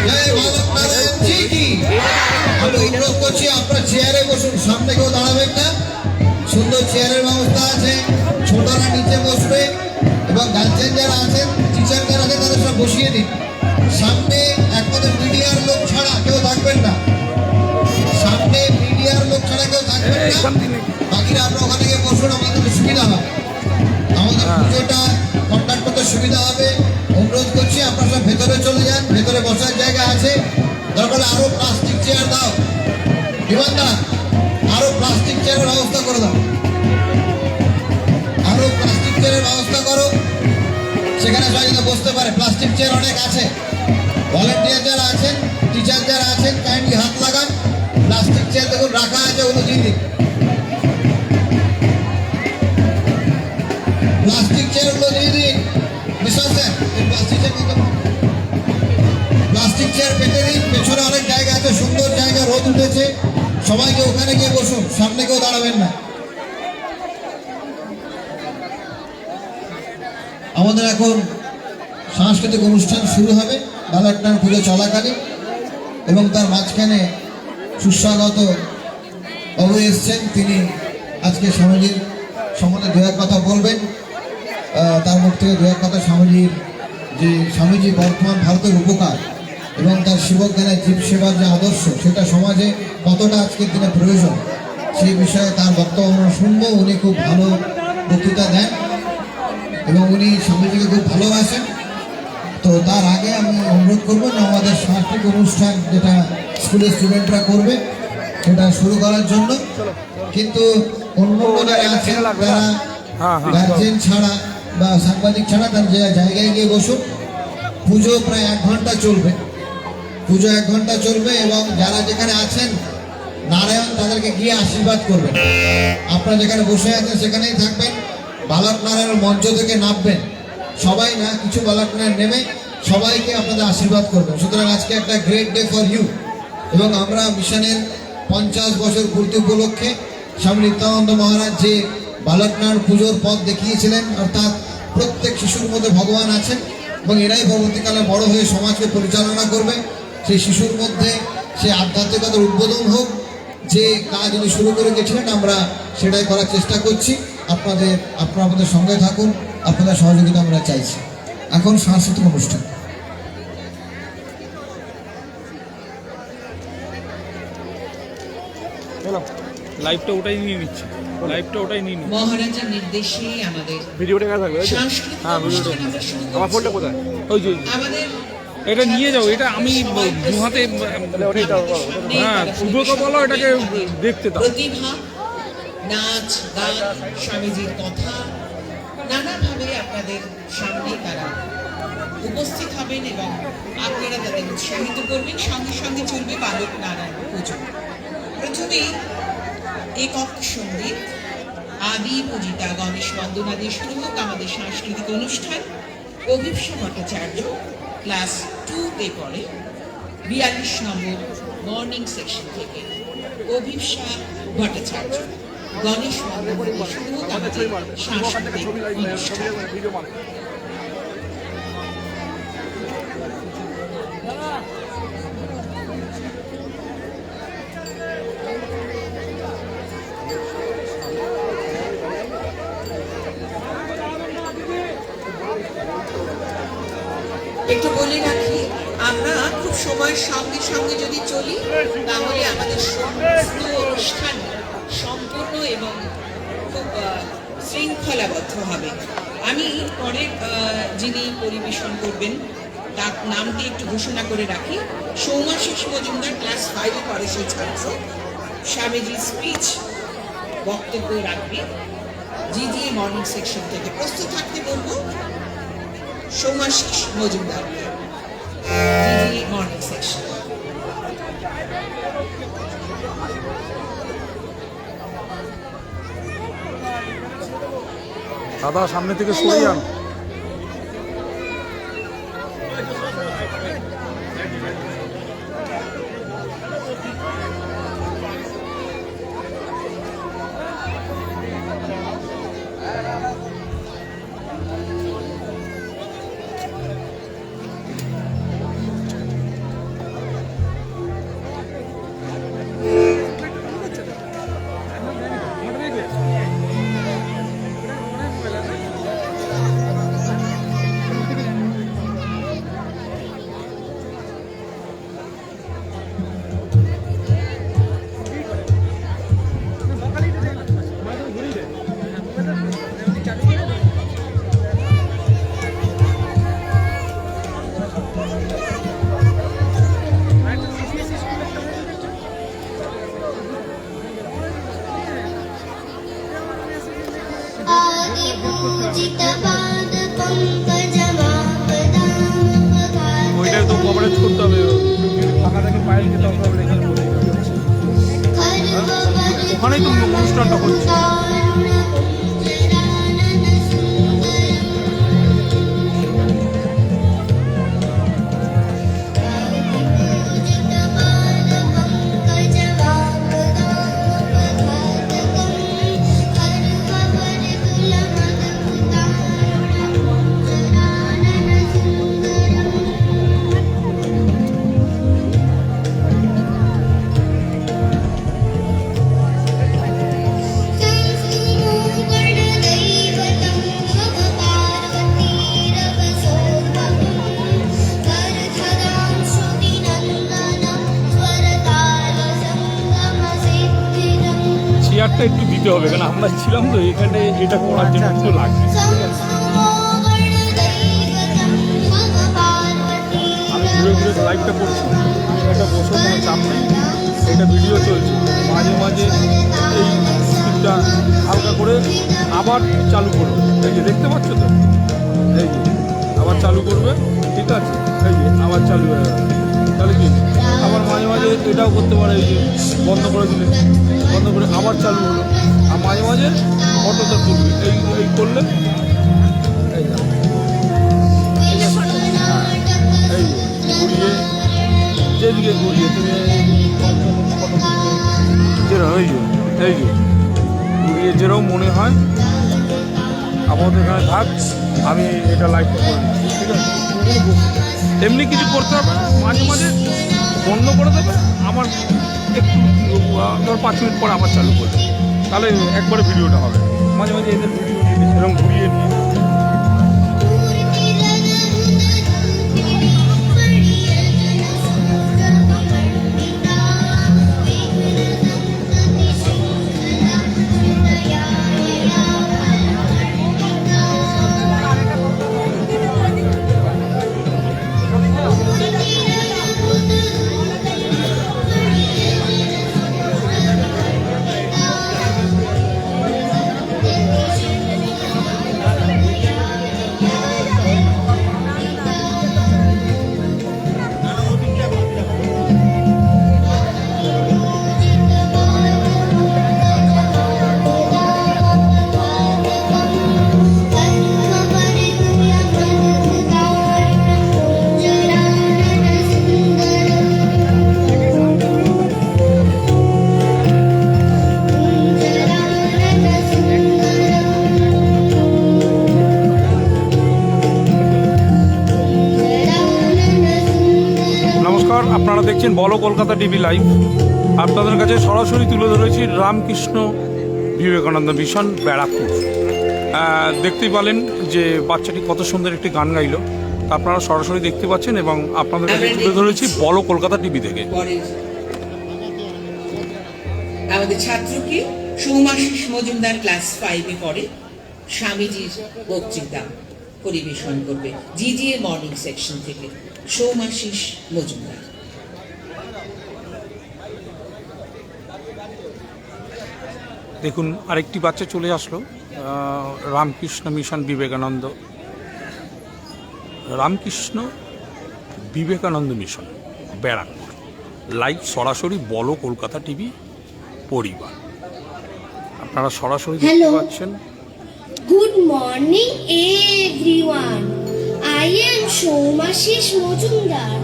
জয় বালক নারায়ণ জি কি। আমি অনুরোধ করছি আপনারা চেয়ারে বসুন, সামনে কেউ দাঁড়াবেন না। সুন্দর চেয়ারের ব্যবস্থা আছে, ছোটরা নিচে বসবে এবং গার্জেন যারা আছেন, টিচার যারা আছেন তাদের সব বসিয়ে দিন। সামনে একমাত্র মিডিয়ার লোক ছাড়া কেউ থাকবেন না, সামনে মিডিয়ার লোক ছাড়া কেউ থাকবেন না। বাকিরা আপনারা ওখানে গিয়ে বসুন, আমাদের সুবিধা হবে, আমাদের পুজোটা কন্ডাক্ট করতে সুবিধা হবে। অনুরোধ করছি আপনারা সব ভেতরে চলে যান, ভেতরে বসার জায়গা আছে। দরকার আরো প্লাস্টিক চেয়ার দাও, বিমানদার আরো প্লাস্টিক চেয়ারের ব্যবস্থা করে দাও, আরো প্লাস্টিক চেয়ারের ব্যবস্থা করো, সেখানে সবাই যেন বসতে পারে। প্লাস্টিক চেয়ার অনেক আছে। ভলেন্টিয়ার যারা আছেন, টিচার যারা আছেন, কাইন্ডলি হাত লাগান। প্লাস্টিক চেয়ার দেখুন রাখা আছে, ওগুলো দিয়ে দিন। প্লাস্টিক চেয়ারগুলো দিয়ে দিন। বিশ্বাস স্যার, প্লাস্টিক চেয়ার পেতে দিন। পেছনে অনেক জায়গা আছে, সুন্দর জায়গা, রোদ উঠেছে, সবাইকে ওখানে গিয়ে বসুন, সামনে কেউ দাঁড়াবেন না। আমাদের এখন সাংস্কৃতিক অনুষ্ঠান শুরু হবে বালকনাথ পুজো চলাকালীন, এবং তার মাঝখানে সুস্বাগত বাবু এসছেন, তিনি আজকে স্বামীজির সম্বন্ধে দু এক কথা বলবেন। তার মুখ থেকে দু এক কথা স্বামীজির যে স্বামীজি বর্তমান ভারতের উপকার এবং তার সেবক জ্ঞানের জীব সেবার যে আদর্শ, সেটা সমাজে কতটা আজকের দিনে প্রয়োজন, সেই বিষয়ে তার বক্তব্য আমরা শুনবো। উনি খুব ভালো বক্তৃতা দেন এবং উনি স্বামীজিকে খুব ভালোবাসেন। তো তার আগে আমি অনুরোধ করবো যে আমাদের সাংস্কৃতিক অনুষ্ঠান যেটা স্কুলের স্টুডেন্টরা করবে সেটা শুরু করার জন্য। কিন্তু অন্য যারা আছেন, তারা গার্জেন ছাড়া বা সাংবাদিক ছাড়া তার জায়গায় গিয়ে বসুন। পুজো প্রায় 1 ঘন্টা চলবে, পুজো 1 ঘন্টা চলবে, এবং যারা যেখানে আছেন নারায়ণ তাদেরকে গিয়ে আশীর্বাদ করবেন। আপনারা যেখানে বসে আছেন সেখানেই থাকবেন। বালক নারায়ণ মঞ্চ থেকে নামবেন, সবাই না, কিছু বালক নারায়ণ নেমে সবাইকে আপনাদের আশীর্বাদ করবেন। সুতরাং আজকে একটা গ্রেট ডে ফর ইউ, এবং আমরা মিশনের 50 বছর পূর্তি উপলক্ষে স্বামী নিত্যানন্দ মহারাজ যে বালক নারায়ণ পুজোর পথ দেখিয়েছিলেন, অর্থাৎ প্রত্যেক শিশুর মধ্যে ভগবান আছেন এবং এরাই পরবর্তীকালে বড় হয়ে সমাজকে পরিচালনা করবে। সেই শিশুর মধ্যে সেই আধ্যাত্মিকতার উদ্বোধন হোক, যে কাজ উনি শুরু করে গেছিলেন, আমরা সেটাই করার চেষ্টা করছি। আপনারা আমাদের সঙ্গে থাকুন, আপনাদের সহযোগিতা আমরা চাইছি। এখন সাংস্কৃতিক অনুষ্ঠান। লাইভটা ওটাই নিয়ে নিচ্ছি, লাইভটা ওটাই নিয়ে নিচ্ছি। মহারাজার নির্দেশে আমাদের ভিডিওটা কাজ থাকবে, হ্যাঁ ভিডিওটা। আমার ফোনটা কোথায়? ওই যে আমাদের এটা নিয়ে যাও, এটা আমি দু হাতে, হ্যাঁ উভয়কে বলো এটাকে দেখতে দাও। প্রতিভা, নাচ, গান, স্বামীজির কথা নানাভাবে আপনাদের সামনে তারা উপস্থিত হবেন এবং আপনারা তাদের উৎসাহিত করবেন। সঙ্গে সঙ্গে চলবে বালক নারায়ণ পুজো। প্রথমেই একক সঙ্গীত আদি পূজিতা গণেশ বন্দনা দিয়ে শুরু হোক আমাদের সাংস্কৃতিক অনুষ্ঠান। অভিপ্সা ভট্টাচার্য ক্লাস 2-তে পড়ে, 42 নম্বর মর্নিং সেকশন থেকে। অভিপ্সা ভট্টাচার্য, গণেশ বন্দনা দিয়ে শুরু হোক আমাদের সাংস্কৃতিক অনুষ্ঠান। একটু বলে রাখি, আমরা খুব সময়ের সঙ্গে সঙ্গে যদি চলি তাহলে আমাদের সমস্ত অনুষ্ঠান সম্পূর্ণ এবং খুব শৃঙ্খলাবদ্ধ হবে। আমি পরের যিনি পরিবেশন করবেন তার নামটি একটু ঘোষণা করে রাখি। সৌমাশিস মজুমদার ক্লাস 5-এ পড়ে সেই ছাত্র। স্বামীজির স্পিচ বক্তব্য রাখবে জিজিএ মর্নিং সেকশন থেকে। প্রস্তুত থাকতে বলবো সৌমাশিস মজুমদার, জিজিএ মর্নিং সেকশন। দাদা সামনে থেকে সরে যান। কভারেজ করতে হবে, যদি ফাঁকা থাকে পায়েল খেতে হবে এখানে বলে ওখানেই তো অনুষ্ঠানটা হচ্ছে। চেয়ারটা একটু দিতে হবে, কারণ আমরা ছিলাম তো এখানে, এটা করার জন্য একটু লাগবে। আমি ঘুরে ঘুরে লাইভটা করছি, এটা বসে কোনো চাপ নেই, এটা ভিডিও চলছে, মাঝে মাঝে এই স্ক্রিপ্টটা হালকা করে আবার চালু করবে, এই যে দেখতে পাচ্ছ তো, এই যে আবার চালু করবে, ঠিক আছে, এই যে আবার চালু হয়ে যাবে, তাহলে কি আবার মাঝে মাঝে এটাও করতে পারে, এই যে বন্ধ করে দিলে, বন্ধ করে আবার চালু হলো, আর মাঝে মাঝে অটোটা তুলবে, এই করলে এই ঘুরিয়ে যেদিকে ঘুরিয়ে তুমি যেরকম এই যে ঘুরিয়ে যেরকম মনে হয় আমাদের এখানে থাক, আমি এটা লাইভ করে দিচ্ছি, ঠিক আছে। এমনি কিছু করতে হবে না, মাঝে মাঝে বন্ধ করে দেবে, আমার একটু ধর 5 মিনিট পরে আবার চালু করবে, তাহলে একবারে ভিডিওটা হবে। মাঝে মাঝে এদের ভিডিও নিয়ে এরকম ঘুরিয়ে নিয়ে আপনারা দেখছেন বলো কলকাতা টিভি লাইভ। আপনাদের কাছে সরাসরি তুলে ধরেছি রামকৃষ্ণ বিবেকানন্দ মিশন ব্যারাকপুর। দেখতেই পেলেন যে বাচ্চাটি কত সুন্দর একটি গান গাইলো, আপনারা সরাসরি দেখতে পাচ্ছেন এবং আপনাদের কাছে তুলে ধরেছি বলো কলকাতা টিভি থেকে। আমাদের ছাত্রকে সৌমাশিস মজুমদার ক্লাস 5-এ পড়ে, স্বামীজির বক্তৃতা পরিবেশন করবে জিজিএ মর্নিং সেকশন থেকে সৌমাশিস মজুমদার। দেখুন আরেকটি বাচ্চা চলে আসলো, Ramakrishna mission Vivekananda, Ramakrishna Vivekananda mission Barrackpore live সরাসরি বলো কলকাতা টিভি পরিবার। আপনারা সরাসরি দেখতে পাচ্ছেন। Good morning everyone, I am Shomashis Mojumdar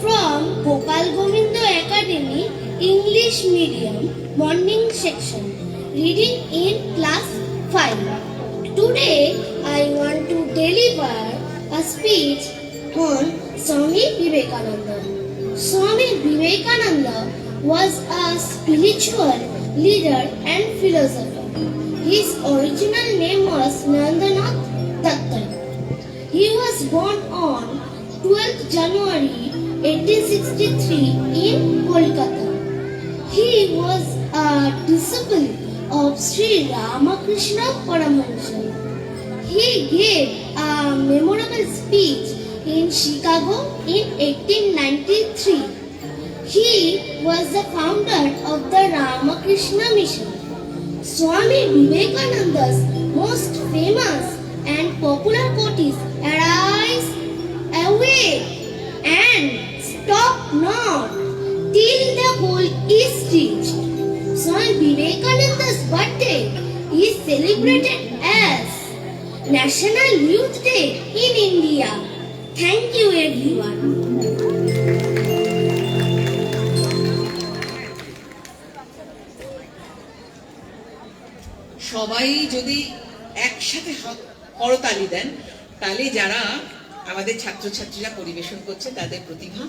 from Gopal Govindo Academy English Medium Morning Section, reading in class 5. Today I want to deliver a speech on Swami Vivekananda. Swami Vivekananda was a spiritual leader and philosopher. His original name was Nandanath Datta. He was born on 12th January 1863 in Kolkata. He was a disciple of Sri Ramakrishna Paramahansa. He gave a memorable speech in Chicago in 1893. He was the founder of the Ramakrishna Mission. Swami Vivekananda's most famous and popular quote is "Arise, awake, and not till the goal is reached. Swami Vivekananda's birthday is celebrated as National Youth Day in India. Thank you everyone. সবাই যদি একসাথে করতালি দেন তাহলে যারা আমাদের ছাত্রছাত্রীরা পরিবেশন করছে তাদের প্রতিভা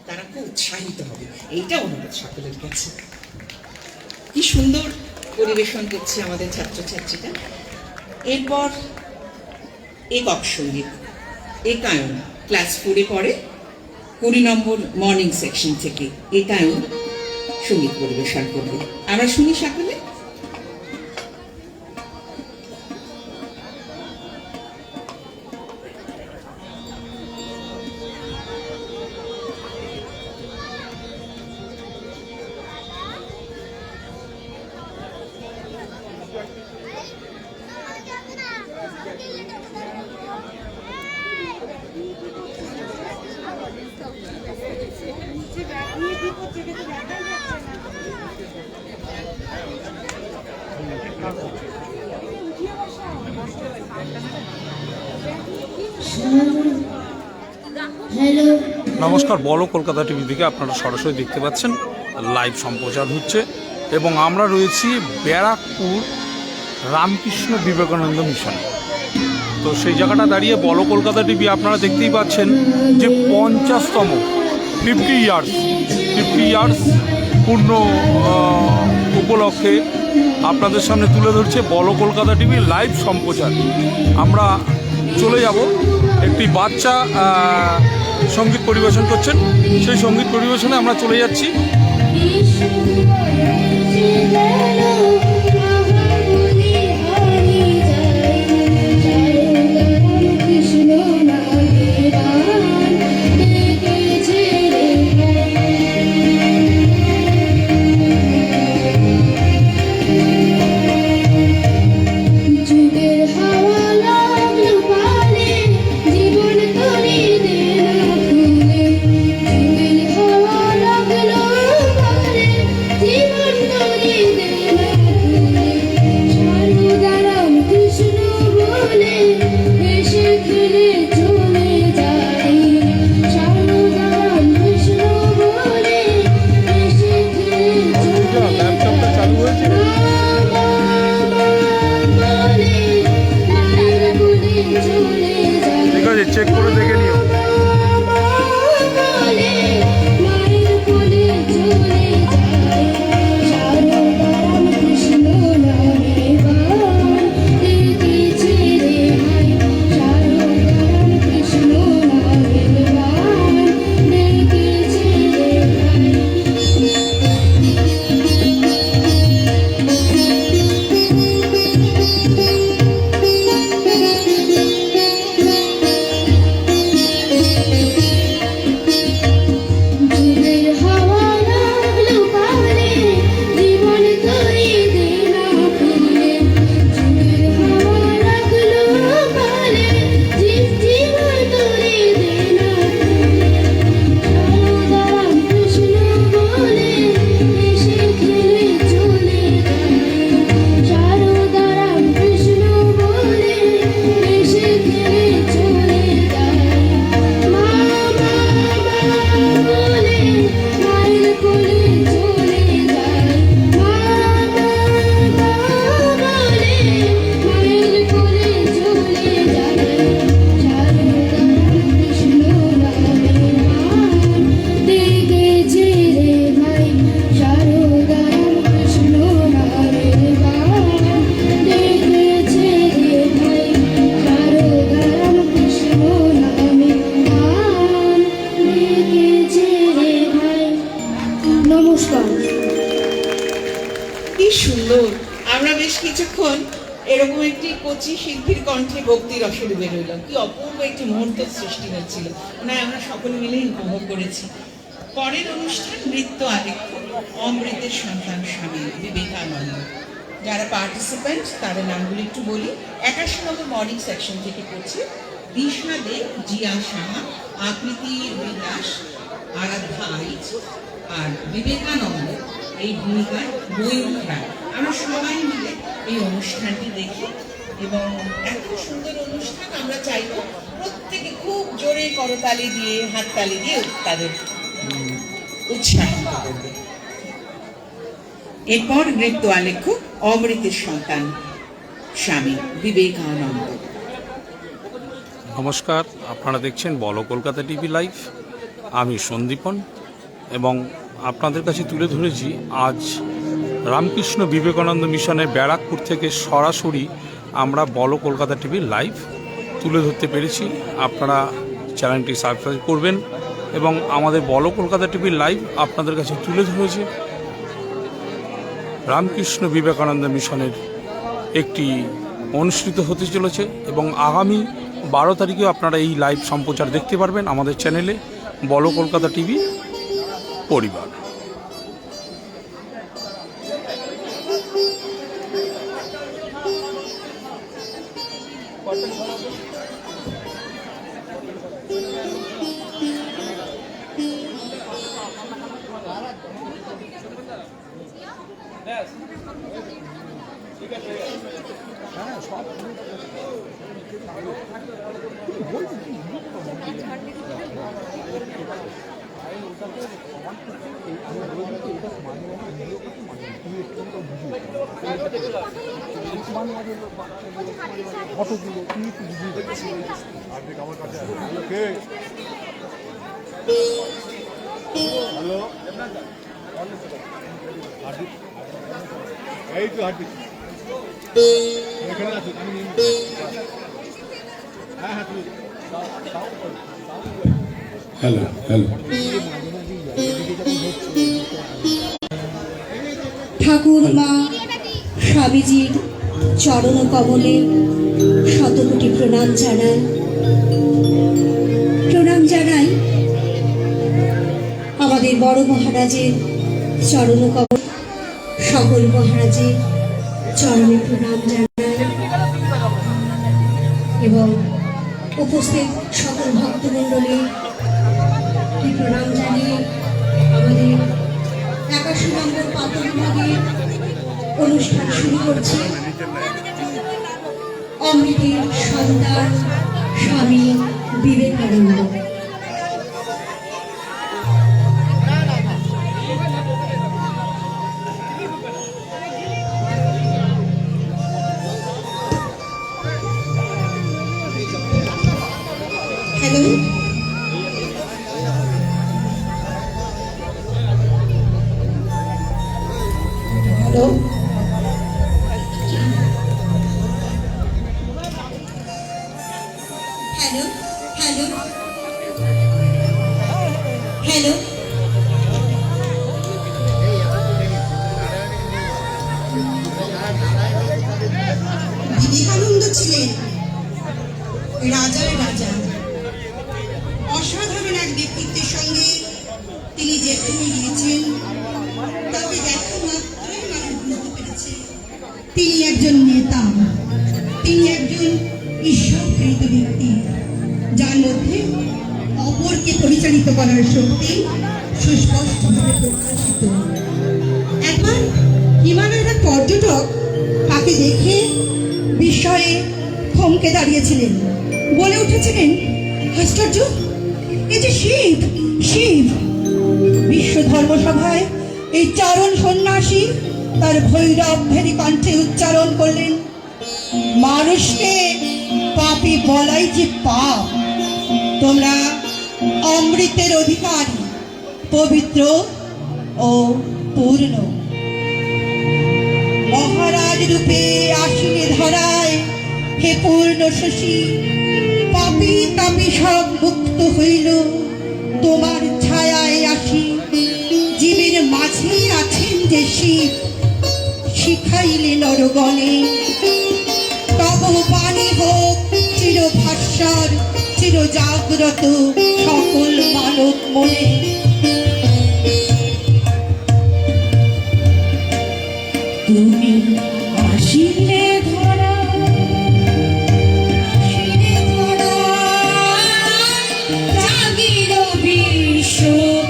তারা খুব উৎসাহিত হবে, এইটা অনুরোধ সকলের কাছে। কি সুন্দর পরিবেশন করছে আমাদের ছাত্রছাত্রীরা। এরপর একক সঙ্গীত একায়ন ক্লাস 4-এ পড়ে 20 নম্বর মর্নিং সেকশন থেকে একায়ন সঙ্গীত পরিবেশন করবে। আমরা শুনি সকলে। Hello. নমস্কার, বলো কলকাতা টিভি থেকে আপনারা সরাসরি দেখতে পাচ্ছেন লাইভ সম্প্রচার হচ্ছে এবং আমরা রয়েছি ব্যারাকপুর রামকৃষ্ণ বিবেকানন্দ মিশন। তো সেই জায়গাটা দাঁড়িয়ে বলো কলকাতা টিভি আপনারা দেখতেই পাচ্ছেন যে 50তম 50 ইয়ার্স পূর্ণ উপলক্ষে আপনাদের সামনে তুলে ধরছে বলো কলকাতা টিভি লাইভ সম্প্রচার। আমরা চলে যাব, একটি বাচ্চা সঙ্গীত পরিবেশন করছেন, সেই সঙ্গীত পরিবেশনে আমরা চলে যাচ্ছি। ঠিক আছে, চেক করে দেখে নিও। আমরা বেশ কিছুক্ষণ এরকম একটি কচি শিল্পীর কণ্ঠে ভক্তি রসে ডুবে রইলাম। কি অপূর্ব একটি মুহূর্ত সৃষ্টি হচ্ছিল, ওনায় আমরা সকলে মিলেই উপভোগ করেছি। পরের অনুষ্ঠান নৃত্য আদিত্য অমৃতের সন্তান স্বামী বিবেকানন্দ। যারা পার্টিসিপেন্ট তাদের নামগুলি একটু বলি। 81 নম্বর মর্নিং সেকশন থেকে পড়ছে দিশা দে, জিয়া সাহা, আকৃতি বিলাস, আরাধ্যা আই, স্টেজ, আর বিবেকানন্দ এই ভূমিকায় ময়ূর রায়। আমরা সবাই মিলে এই অনুষ্ঠানটি দেখি এবং এত সুন্দর অনুষ্ঠান আমরা চাইব প্রত্যেকে খুব জোরে করতালি দিয়ে হাততালি দিয়ে তাদের উৎসাহিত করবে। এরপর নৃত্য আলেখ্য অমৃতের সন্তান স্বামী বিবেকানন্দ। নমস্কার, আপনারা দেখছেন বলো কলকাতা টিভি লাইভ। আমি সন্দীপন এবং আপনাদের কাছে তুলে ধরেছি আজ রামকৃষ্ণ বিবেকানন্দ মিশনের ব্যারাকপুর থেকে সরাসরি আমরা বলো কলকাতা টিভি লাইভ তুলে ধরতে পেরেছি। আপনারা চ্যানেলটি সাবস্ক্রাইব করবেন এবং আমাদের বলো কলকাতা টিভি লাইভ আপনাদের কাছে তুলে ধরেছে রামকৃষ্ণ বিবেকানন্দ মিশনের একটি অনুষ্ঠিত হতে চলেছে এবং আগামী 12 তারিখে আপনারা এই লাইভ সম্প্রচার দেখতে পারবেন আমাদের চ্যানেলে বলো কলকাতা টিভি পরিবার। হ্যালো হ্যালো ঠাকুর মা স্বামীজির চরণ কমলে শতকোটি প্রণাম জানাই আমাদের বড় মহারাজের চরণ কমল, সকল মহারাজের চরণে প্রণাম জানাই এবং উপস্থিত সকল ভক্তমণ্ডলীর প্রণাম জানিয়ে আমাদের 81 নম্বর পাত্র বিভাগের অনুষ্ঠান শুরু করছে অমৃতের সন্তান Swami Vivekananda. Hello hello hello hello hello Vivekananda ছিলেন রাজার রাজা, অসাধারণ এক ব্যক্তিত্বের সঙ্গে তিনি যেখানে গিয়েছেন তাকে দেখা মাত্রই মানুষ বুঝতে পেরেছে তিনি একজন নেতা, তিনি একজন ঈশ্বরপ্রেরিত ব্যক্তি যার মধ্যে অপরকে পরিচালিত করার শক্তি সুস্পষ্টভাবে প্রকাশিত। একবার হিমালয়ের এক পর্যটক তাকে দেখে বিস্ময়ে থমকে দাঁড়িয়েছিলেন, বলে উঠেছিলেন, আশ্চর্য, এ যে শিব! শিব! বিশ্ব ধর্মসভায় এই চারণ সন্ন্যাসী তার ভৈরবের কণ্ঠে উচ্চারণ করলেন, মানুষকে পাপী বলাই যে পাপ, তোমরা অমৃতের অধিকারী, পবিত্র ও পূর্ণ। মহারাজ রূপে আসিনে ধরায় হে পূর্ণ শশী, পাপী তাপী সব মুক্ত হইল তোমার ছায়ায় আসি। জীবের মাঝে আছেন যে শিব, শিখাইলে নরগণে, তব বাণী হোক চির ভাস্বর, চির জাগ্রত সকল মানব মনে। তুমি আসিলে ধরা, আসিলে ধরা, জাগিল বিশ্ব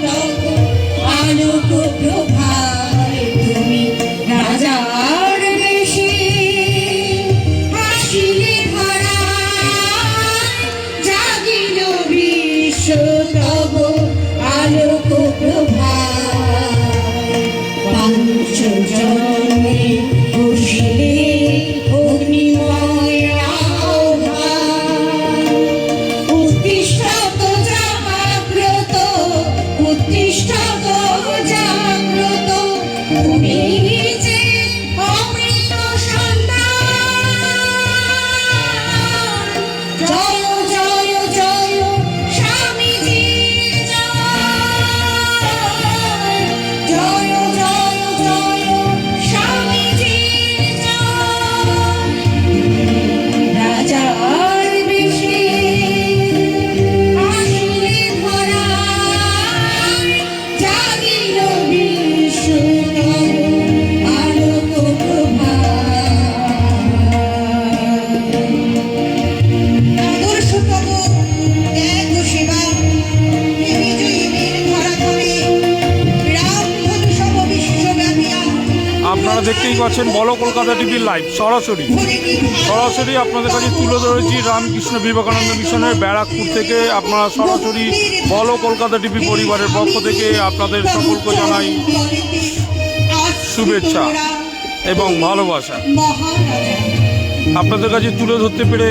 তব জন্মে বসিলে অগ্নিময় আহ্বান। উত্তিষ্ঠত জাগ্রত, উত্তিষ্ঠত জাগ্রত, তুমি যে অমৃত সন্তান। জয় জয় জয় স্বামীজির জয়, জয় জয় জয় স্বামীজির জয়। রাজার বেশে আসিলে ধরায়, জাগিল বিশ্বতর আলোক প্রভা। আদর্শতম ত্যাগ সেবা হে বিজয়ী বীর ধরা করে রামধনু সম বিশ্বব্যাপী আপনারা দেখতেই পাচ্ছেন বলো কলকাতা টিভির লাইভ সরাসরি আপনাদের কাছে তুলে ধরেছি রামকৃষ্ণ বিবেকানন্দ মিশনের ব্যারাকপুর থেকে। আপনারা সরাসরি বলো কলকাতা টিভি পরিবারের পক্ষ থেকে আপনাদের সকলকে জানাই শুভেচ্ছা এবং ভালোবাসা। আপনাদের কাছে তুলে ধরতে পেরে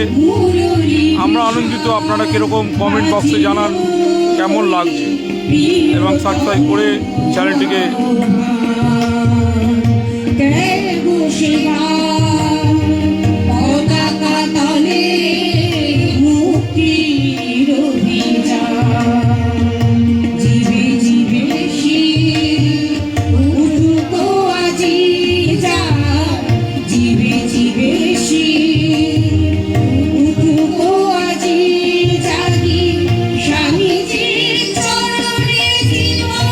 আমরা আনন্দিত। আপনারা কীরকম কমেন্ট বক্সে জানান কেমন লাগছে এবং সাবস্ক্রাইব করে চ্যানেলটিকে পতাকা তলে মুক্তির অভিযান। জীবে জীবে শির উঠুক আজি যার, জীবে জীবে শির উঠুক আজি জাগি। স্বামীজির চরণে জীবন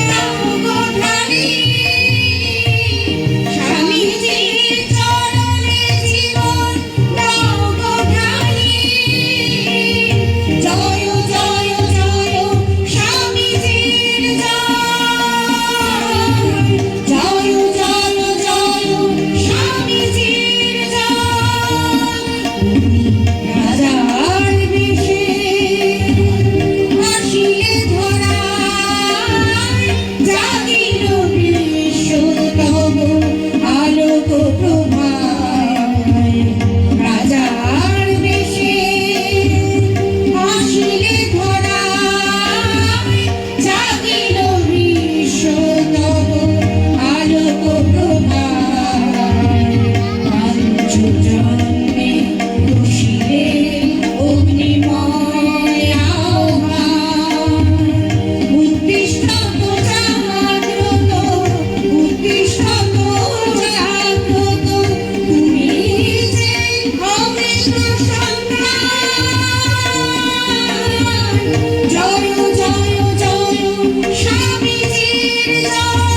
দাও গো ঢালি, স্বামীজির চরণে জীবন দাও গো ঢালি। জয় জয় জয় স্বামীজির জয়, জয় জয় জয় স্বামীজির জয়। রাজার বেশে আসিলে ধরায়, জাগিল বিশ্বতম আলোক প্রভায়। রাজার বেশে আসিলে ধরায়, জাগিল বিশ্বতম আলোক প্রভায়। পাঞ্চ জন্মে বসিলে অগ্নিময় আহ্বান। উত্তিষ্ঠত জাগ্রত, উত্তিষ্ঠত জাগ্রত, তুমি যে অমৃত সন্তান। জয় জয় জয় স্বামীজির জয়,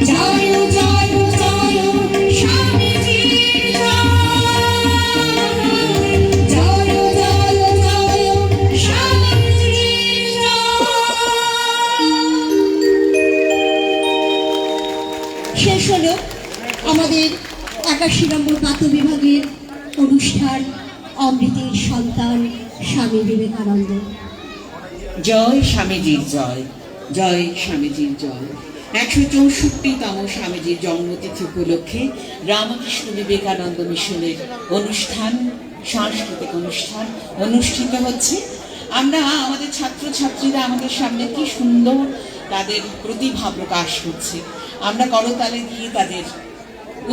জয় জয় জয় স্বামীজির জয়, জয় জয় জয় স্বামীজির জয়। শেষ হলো আমাদের 81 নম্বর পাত্র বিভাগের অনুষ্ঠান অমৃতের সন্তান স্বামী বিবেকানন্দ। জয় স্বামীজির জয়, জয় স্বামীজির জয়। 164তম স্বামীজির জন্মতিথি উপলক্ষে রামকৃষ্ণ বিবেকানন্দ মিশনের অনুষ্ঠান, সাংস্কৃতিক অনুষ্ঠান অনুষ্ঠিত হচ্ছে। আমরা আমাদের ছাত্রছাত্রীরা আমাদের সামনে কি সুন্দর তাদের প্রতিভা প্রকাশ করছে। আমরা করতালে দিয়ে তাদের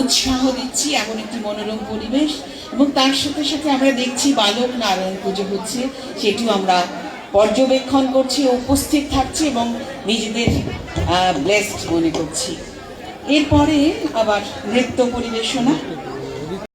উৎসাহ দিচ্ছি, এমন একটি মনোরম পরিবেশ। এবং তার সাথে সাথে আমরা দেখছি বালক নারায়ণ পুজো হচ্ছে, সেটিও আমরা পর্যবেক্ষণ করছি, উপস্থিত থাকছি এবং নিজেদের ব্লেসড মনে করছি। এরপরে আবার নৃত্য পরিবেশনা।